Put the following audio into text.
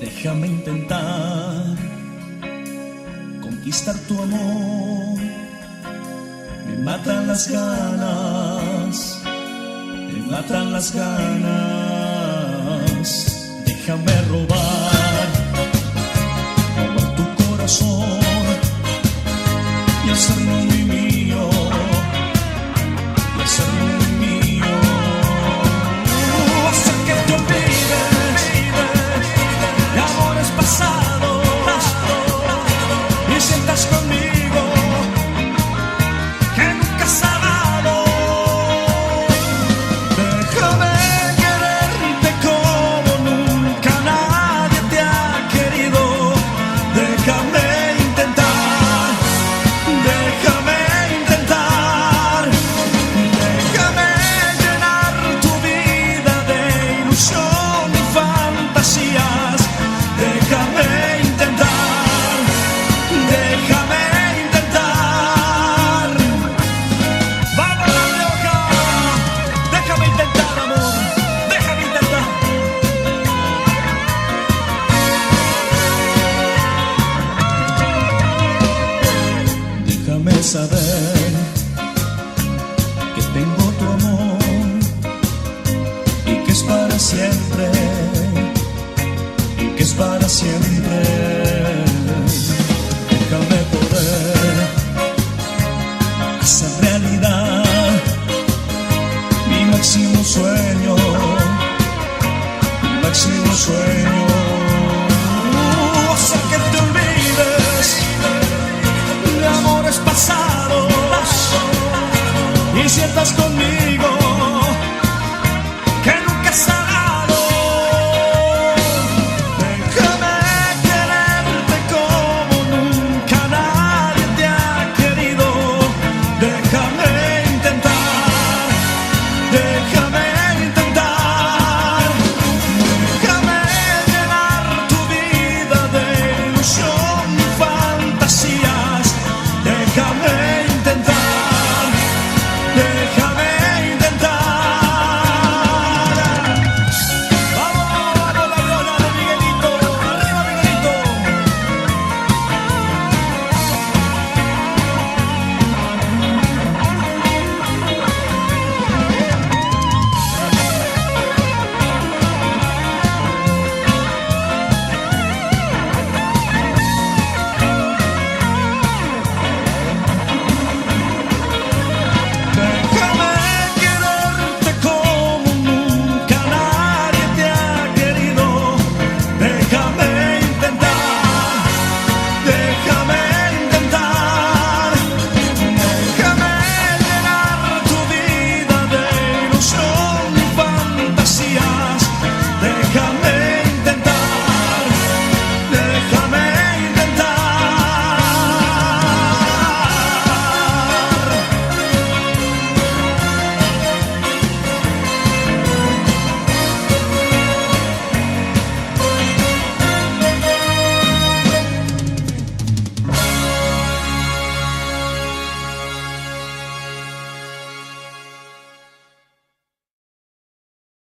Déjame intentar conquistar tu amor. Me matan las ganas, me matan las ganas. Déjame robar tu corazón y hacerlo muy mío, y hacerlo muy mío. Hacer que te olvides de amores pasados y sientas conmigo que nunca has amado. Déjame quererte como nunca nadie te ha querido. Déjame intentar, déjame intentar. Déjame llenar tu vida de ilusión y fantasías. Déjame intentar, déjame intentar. ¡Vamos, la loca! Déjame intentar, amor, déjame intentar. Déjame saber que tengo tu amor y que es para siempre, y que es para siempre. Déjame poder hacer realidad mi máximo sueño, mi máximo sueño. Hacer que te olvides de amores pasados y sientas conmigo